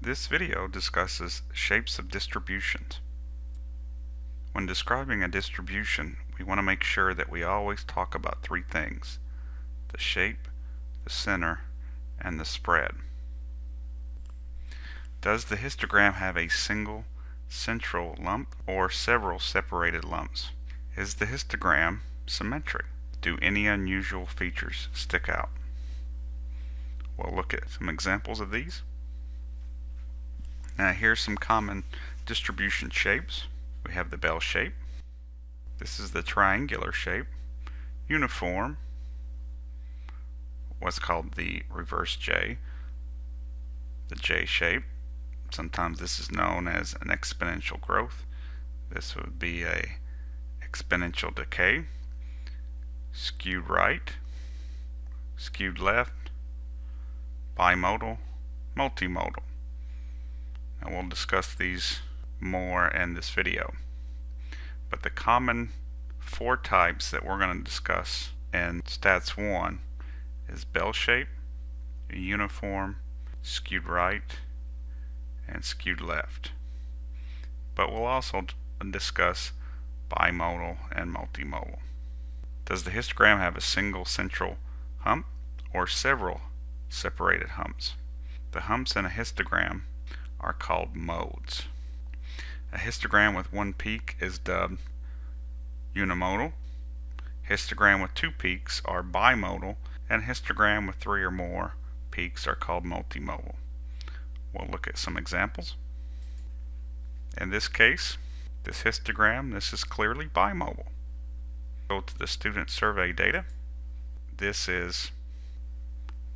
This video discusses shapes of distributions. When describing a distribution, we want to make sure that we always talk about three things: the shape, the center, and the spread. Does the histogram have a single central lump or several separated lumps? Is the histogram symmetric? Do any unusual features stick out? We'll look at some examples of these. Now here's some common distribution shapes. We have the bell shape. This is the triangular shape. Uniform. What's called the reverse J. The J shape. Sometimes this is known as an exponential growth. This would be a exponential decay. Skewed right. Skewed left. Bimodal. Multimodal. And we'll discuss these more in this video. But the common four types that we're going to discuss in Stats 1 is bell shape, uniform, skewed right, and skewed left. But we'll also discuss bimodal and multimodal. Does the histogram have a single central hump or several separated humps? The humps in a histogram are called modes. A histogram with one peak is dubbed unimodal. Histogram with two peaks are bimodal, and histogram with three or more peaks are called multimodal. We'll look at some examples. In this case, this histogram, this is clearly bimodal. Go to the student survey data. This is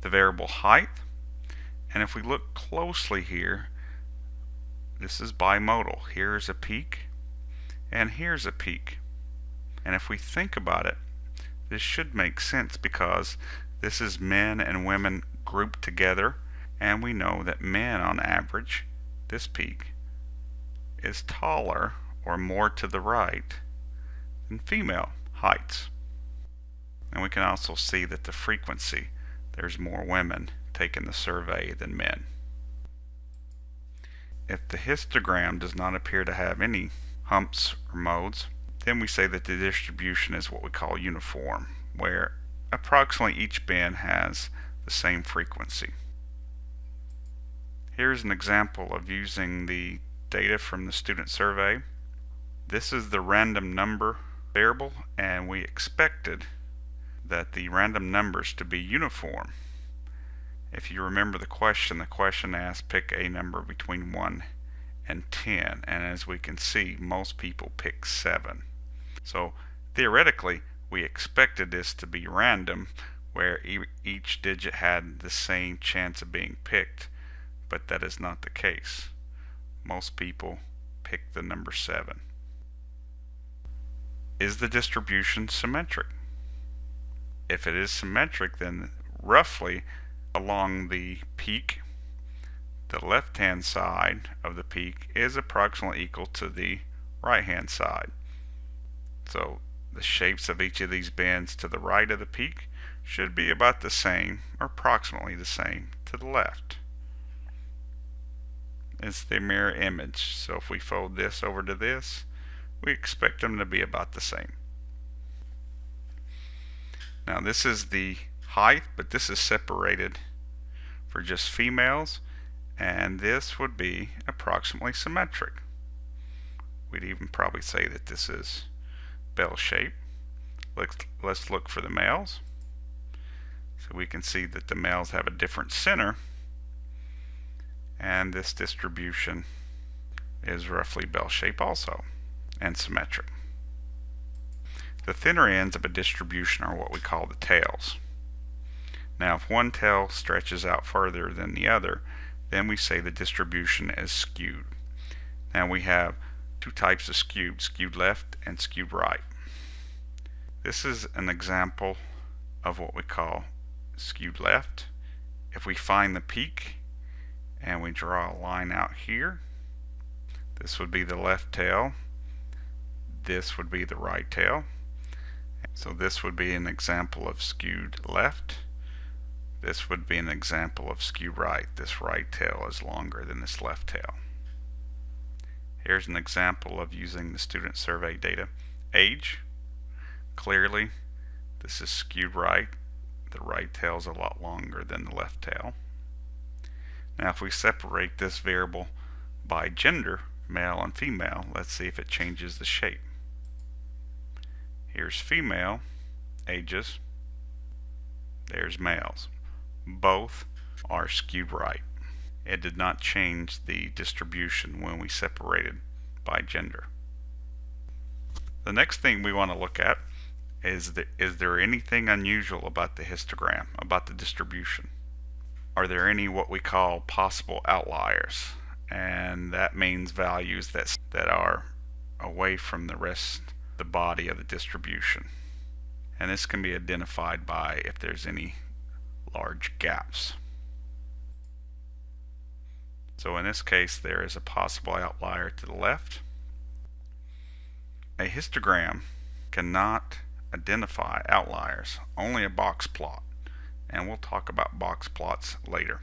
the variable height, and if we look closely here, this is bimodal. Here's a peak, and here's a peak. And if we think about it, this should make sense because this is men and women grouped together, and we know that men on average, this peak, is taller or more to the right than female heights. And we can also see that the frequency, there's more women taking the survey than men. If the histogram does not appear to have any humps or modes, then we say that the distribution is what we call uniform, where approximately each band has the same frequency. Here's an example of using the data from the student survey. This is the random number variable, and we expected that the random numbers to be uniform. If you remember the question asked pick a number between 1 and 10, and as we can see, most people pick 7. So theoretically, we expected this to be random, where each digit had the same chance of being picked, but that is not the case. Most people pick the number 7. Is the distribution symmetric? If it is symmetric, then roughly along the peak, the left hand side of the peak is approximately equal to the right hand side. So the shapes of each of these bends to the right of the peak should be about the same, or approximately the same, to the left. It's the mirror image, so if we fold this over to this, we expect them to be about the same. Now this is the height, but this is separated for just females, and this would be approximately symmetric. We'd even probably say that this is bell shape. Let's look for the males. So we can see that the males have a different center, and this distribution is roughly bell shape also, and symmetric. The thinner ends of a distribution are what we call the tails. Now if one tail stretches out further than the other, then we say the distribution is skewed. Now we have two types of skewed, skewed left and skewed right. This is an example of what we call skewed left. If we find the peak and we draw a line out here, this would be the left tail, this would be the right tail. So this would be an example of skewed left. This would be an example of skew right. This right tail is longer than this left tail. Here's an example of using the student survey data. Age, clearly this is skewed right. The right tail is a lot longer than the left tail. Now if we separate this variable by gender, male and female, let's see if it changes the shape. Here's female ages, there's males. Both are skewed right. It did not change the distribution when we separated by gender. The next thing we want to look at is there anything unusual about the histogram, about the distribution? Are there any what we call possible outliers? And that means values that are away from the rest of the body of the distribution. And this can be identified by if there's any large gaps. So in this case there is a possible outlier to the left. A histogram cannot identify outliers, only a box plot, and we'll talk about box plots later.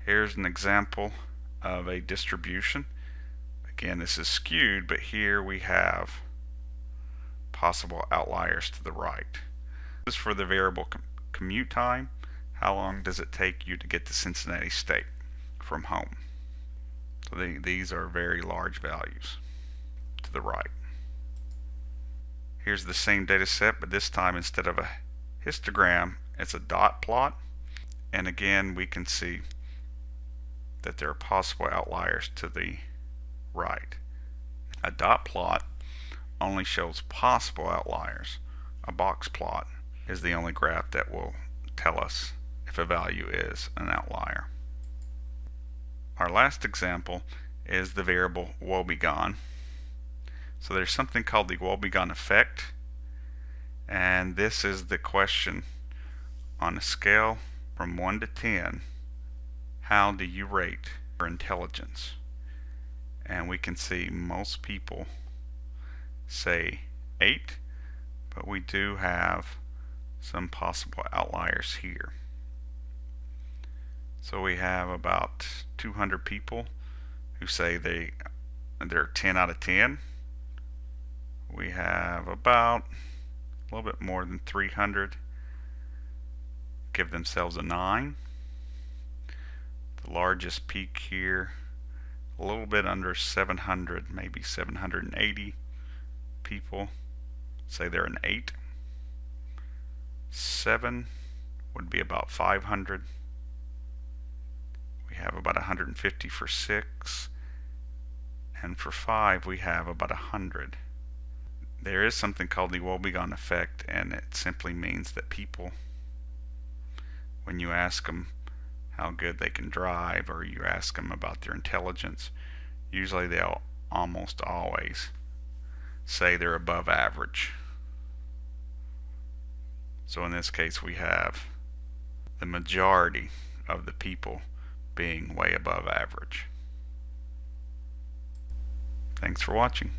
Here's an example of a distribution. Again, this is skewed, but here we have possible outliers to the right. This is for the variable commute time. How long does it take you to get to Cincinnati State from home? So these are very large values to the right. Here's the same data set, but this time instead of a histogram, it's a dot plot. And again, we can see that there are possible outliers to the right. A dot plot only shows possible outliers. A box plot is the only graph that will tell us if a value is an outlier. Our last example is the variable WOBEGON. So there's something called the WOBEGON effect, and this is the question: on a scale from 1 to 10, how do you rate your intelligence? And we can see most people say 8, but we do have some possible outliers here. So we have about 200 people who say they're 10 out of 10. We have about a little bit more than 300 give themselves a 9. The largest peak here, a little bit under 700, maybe 780 people say they're an 8. 7 would be about 500. We have about 150 for 6, and for 5 we have about 100. There is something called the WOBEGON effect, and it simply means that people, when you ask them how good they can drive, or you ask them about their intelligence, usually they'll almost always say they're above average. So in this case we have the majority of the people being way above average. Thanks for watching.